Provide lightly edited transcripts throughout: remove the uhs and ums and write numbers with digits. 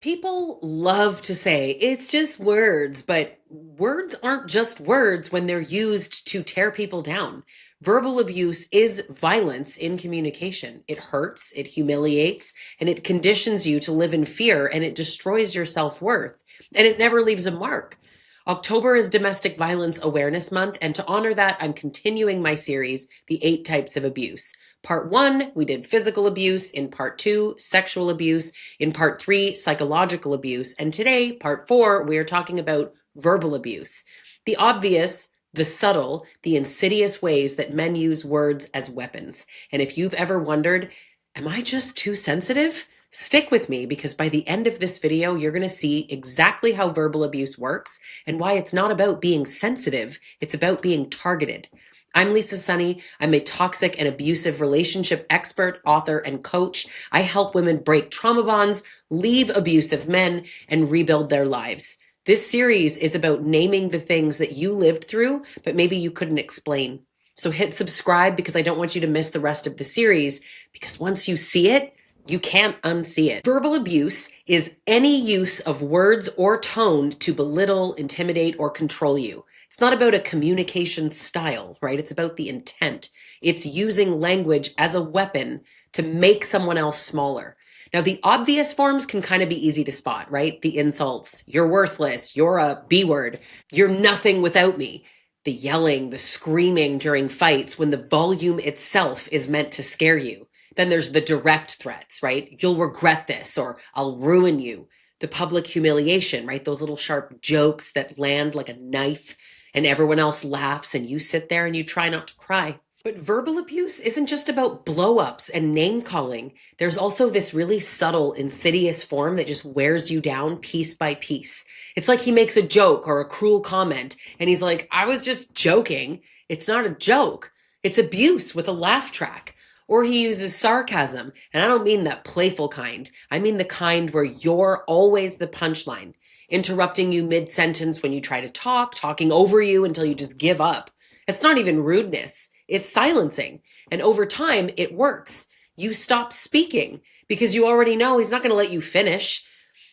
People love to say it's just words, but words aren't just words when they're used to tear people down. Verbal abuse is violence in communication. It hurts, it humiliates, and it conditions you to live in fear, and it destroys your self worth, and it never leaves a mark. October is Domestic Violence Awareness Month, and to honor that, I'm continuing my series, The 8 Types of Abuse. Part 1, we did physical abuse. In part 2, sexual abuse. In part 3, psychological abuse. And today, part 4, we are talking about verbal abuse. The obvious, the subtle, the insidious ways that men use words as weapons. And if you've ever wondered, am I just too sensitive? Stick with me, because by the end of this video, you're going to see exactly how verbal abuse works and why it's not about being sensitive, it's about being targeted. I'm Lisa Sonni. I'm a toxic and abusive relationship expert, author, and coach. I help women break trauma bonds, leave abusive men, and rebuild their lives. This series is about naming the things that you lived through, but maybe you couldn't explain. So hit subscribe, because I don't want you to miss the rest of the series, because once you see it, you can't unsee it. Verbal abuse is any use of words or tone to belittle, intimidate, or control you. It's not about a communication style, right? It's about the intent. It's using language as a weapon to make someone else smaller. Now, the obvious forms can kind of be easy to spot, right? The insults, you're worthless, you're a B word, you're nothing without me. The yelling, the screaming during fights when the volume itself is meant to scare you. Then there's the direct threats, right? You'll regret this, or I'll ruin you. The public humiliation, right? Those little sharp jokes that land like a knife and everyone else laughs and you sit there and you try not to cry. But verbal abuse isn't just about blow-ups and name calling. There's also this really subtle, insidious form that just wears you down piece by piece. It's like he makes a joke or a cruel comment and he's like, I was just joking. It's not a joke. It's abuse with a laugh track. Or he uses sarcasm, and I don't mean that playful kind. I mean the kind where you're always the punchline, interrupting you mid-sentence when you try to talk, talking over you until you just give up. It's not even rudeness, it's silencing. And over time, it works. You stop speaking because you already know he's not going to let you finish.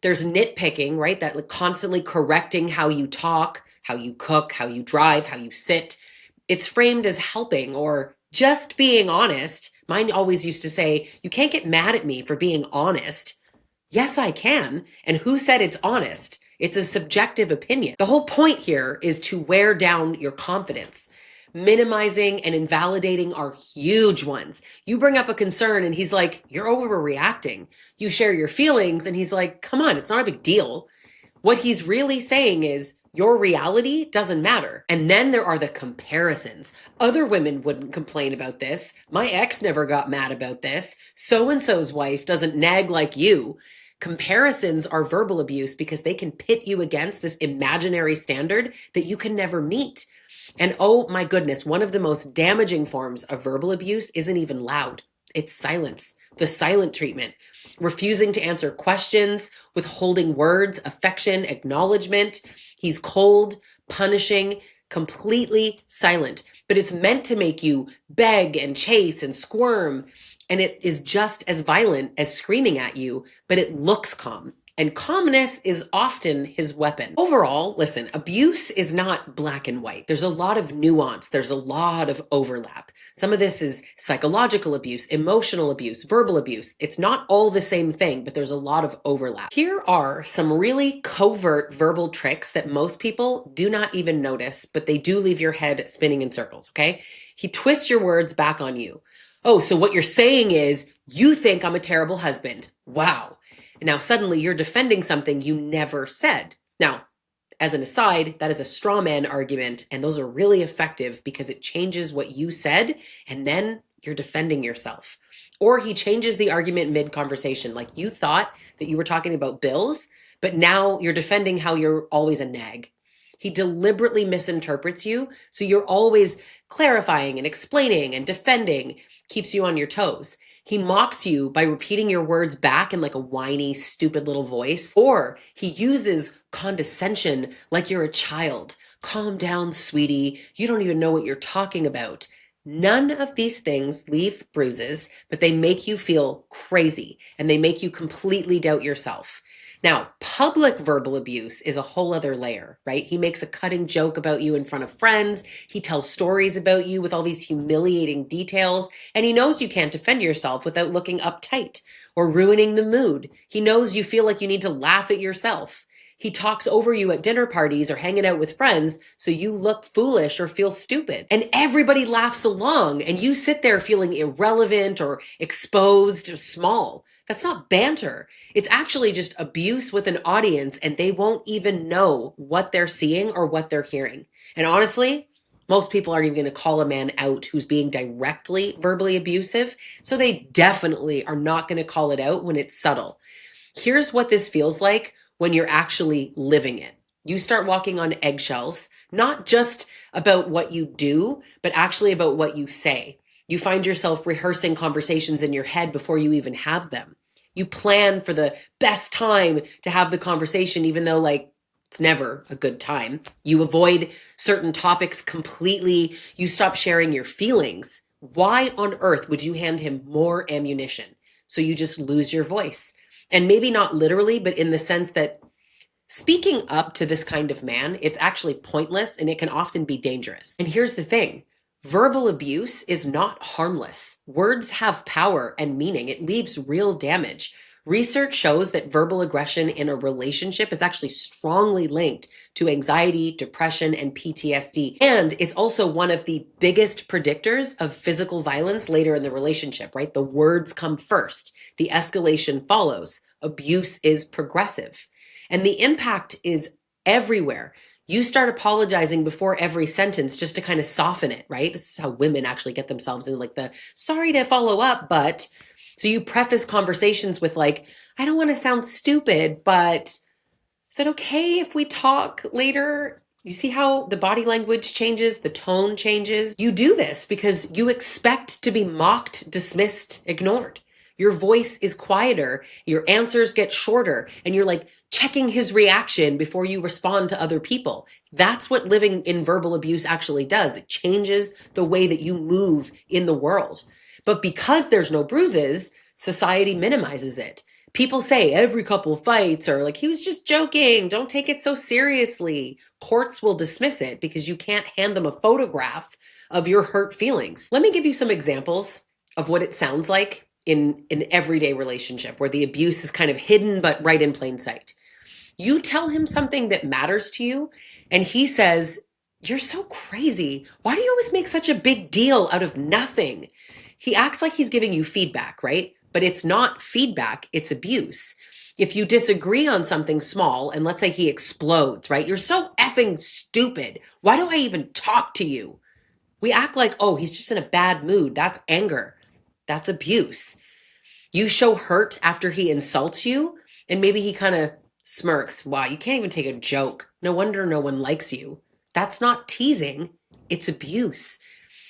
There's nitpicking, right? That like constantly correcting how you talk, how you cook, how you drive, how you sit. It's framed as helping or just being honest. Mine always used to say, you can't get mad at me for being honest. Yes, I can. And who said it's honest? It's a subjective opinion. The whole point here is to wear down your confidence. Minimizing and invalidating are huge ones. You bring up a concern and he's like, you're overreacting. You share your feelings and he's like, come on, it's not a big deal. What he's really saying is, your reality doesn't matter. And then there are the comparisons. Other women wouldn't complain about this. My ex never got mad about this. So-and-so's wife doesn't nag like you. Comparisons are verbal abuse because they can pit you against this imaginary standard that you can never meet. And oh my goodness, one of the most damaging forms of verbal abuse isn't even loud. It's silence, the silent treatment. Refusing to answer questions, withholding words, affection, acknowledgement. He's cold, punishing, completely silent. But it's meant to make you beg and chase and squirm. And it is just as violent as screaming at you, but it looks calm. And calmness is often his weapon. Overall, listen, abuse is not black and white. There's a lot of nuance. There's a lot of overlap. Some of this is psychological abuse, emotional abuse, verbal abuse. It's not all the same thing, but there's a lot of overlap. Here are some really covert verbal tricks that most people do not even notice, but they do leave your head spinning in circles, okay? He twists your words back on you. Oh, so what you're saying is, you think I'm a terrible husband. Wow. And now suddenly you're defending something you never said. Now, as an aside, that is a straw man argument, and those are really effective because it changes what you said, and then you're defending yourself. Or he changes the argument mid-conversation, like you thought that you were talking about bills, but now you're defending how you're always a nag. He deliberately misinterprets you, so you're always clarifying and explaining and defending, keeps you on your toes. He mocks you by repeating your words back in like a whiny, stupid little voice. Or he uses condescension like you're a child. Calm down, sweetie. You don't even know what you're talking about. None of these things leave bruises, but they make you feel crazy and they make you completely doubt yourself. Now, public verbal abuse is a whole other layer, right? He makes a cutting joke about you in front of friends. He tells stories about you with all these humiliating details, and he knows you can't defend yourself without looking uptight or ruining the mood. He knows you feel like you need to laugh at yourself. He talks over you at dinner parties or hanging out with friends so you look foolish or feel stupid. And everybody laughs along, and you sit there feeling irrelevant or exposed or small. That's not banter. It's actually just abuse with an audience, and they won't even know what they're seeing or what they're hearing. And honestly, most people aren't even going to call a man out who's being directly verbally abusive. So they definitely are not going to call it out when it's subtle. Here's what this feels like when you're actually living it. You start walking on eggshells, not just about what you do, but actually about what you say. You find yourself rehearsing conversations in your head before you even have them. You plan for the best time to have the conversation, even though, like, it's never a good time. You avoid certain topics completely. You stop sharing your feelings. Why on earth would you hand him more ammunition? So you just lose your voice. And maybe not literally, but in the sense that speaking up to this kind of man, it's actually pointless and it can often be dangerous. And here's the thing. Verbal abuse is not harmless. Words have power and meaning. It leaves real damage. Research shows that verbal aggression in a relationship is actually strongly linked to anxiety, depression, and PTSD. And it's also one of the biggest predictors of physical violence later in the relationship, right? The words come first, the escalation follows. Abuse is progressive. And the impact is everywhere. You start apologizing before every sentence just to kind of soften it, right? This is how women actually get themselves in like the sorry to follow up, but so you preface conversations with like, I don't want to sound stupid, but is it okay if we talk later? You see how the body language changes, the tone changes? You do this because you expect to be mocked, dismissed, ignored. Your voice is quieter, your answers get shorter, and you're like checking his reaction before you respond to other people. That's what living in verbal abuse actually does. It changes the way that you move in the world. But because there's no bruises, society minimizes it. People say every couple fights, or like, he was just joking, don't take it so seriously. Courts will dismiss it because you can't hand them a photograph of your hurt feelings. Let me give you some examples of what it sounds like in an everyday relationship where the abuse is kind of hidden but right in plain sight. You tell him something that matters to you, and he says, "You're so crazy. Why do you always make such a big deal out of nothing?" He acts like he's giving you feedback, right? But it's not feedback, it's abuse. If you disagree on something small, and let's say he explodes, right? "You're so effing stupid. Why do I even talk to you?" We act like, oh, he's just in a bad mood. That's anger. That's abuse. You show hurt after he insults you, and maybe he kind of smirks. "Wow, you can't even take a joke. No wonder no one likes you." That's not teasing, it's abuse.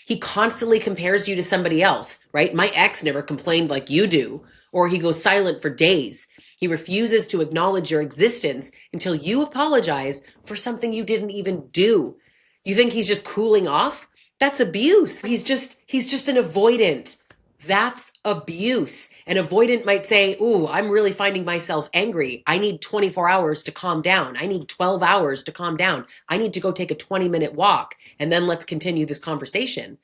He constantly compares you to somebody else, right? "My ex never complained like you do." Or he goes silent for days. He refuses to acknowledge your existence until you apologize for something you didn't even do. You think he's just cooling off? That's abuse. He's just an avoidant. That's abuse. An avoidant might say, "Ooh, I'm really finding myself angry. I need 24 hours to calm down. I need 12 hours to calm down. I need to go take a 20-minute walk, and then let's continue this conversation."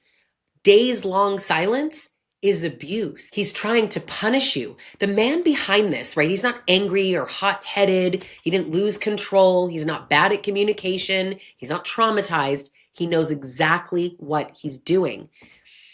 Days long silence is abuse. He's trying to punish you. The man behind this, right? He's not angry or hot headed. He didn't lose control. He's not bad at communication. He's not traumatized. He knows exactly what he's doing.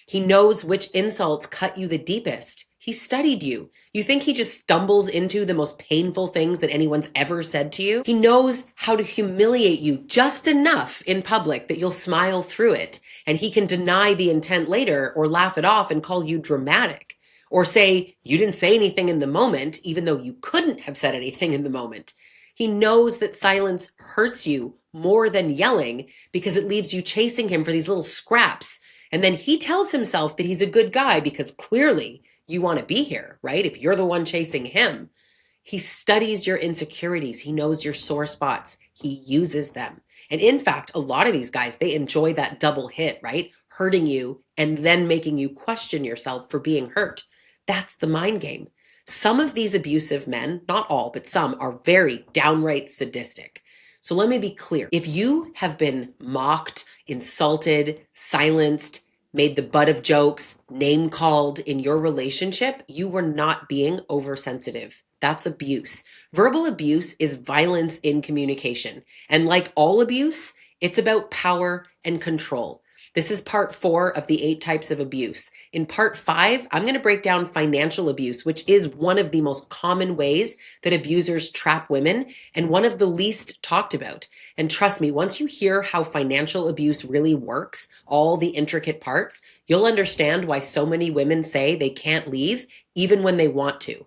He knows which insults cut you the deepest. He studied you. You think he just stumbles into the most painful things that anyone's ever said to you? He knows how to humiliate you just enough in public that you'll smile through it. And he can deny the intent later or laugh it off and call you dramatic. Or say, "You didn't say anything in the moment," even though you couldn't have said anything in the moment. He knows that silence hurts you more than yelling because it leaves you chasing him for these little scraps. And then he tells himself that he's a good guy because clearly you want to be here, right? If you're the one chasing him. He studies your insecurities. He knows your sore spots. He uses them. And in fact, a lot of these guys, they enjoy that double hit, right? Hurting you and then making you question yourself for being hurt. That's the mind game. Some of these abusive men, not all, but some, are very downright sadistic. So let me be clear. If you have been mocked, insulted, silenced, made the butt of jokes, name called in your relationship, you were not being oversensitive. That's abuse. Verbal abuse is violence in communication. And like all abuse, it's about power and control. This is part 4 of the 8 types of abuse. In part 5, I'm going to break down financial abuse, which is one of the most common ways that abusers trap women and one of the least talked about. And trust me, once you hear how financial abuse really works, all the intricate parts, you'll understand why so many women say they can't leave even when they want to.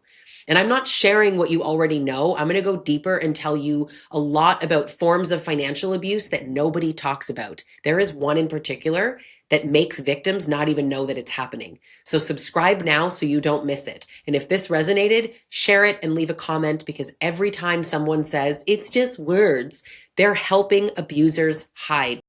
And I'm not sharing what you already know. I'm going to go deeper and tell you a lot about forms of financial abuse that nobody talks about. There is one in particular that makes victims not even know that it's happening. So subscribe now so you don't miss it. And if this resonated, share it and leave a comment, because every time someone says it's just words, they're helping abusers hide.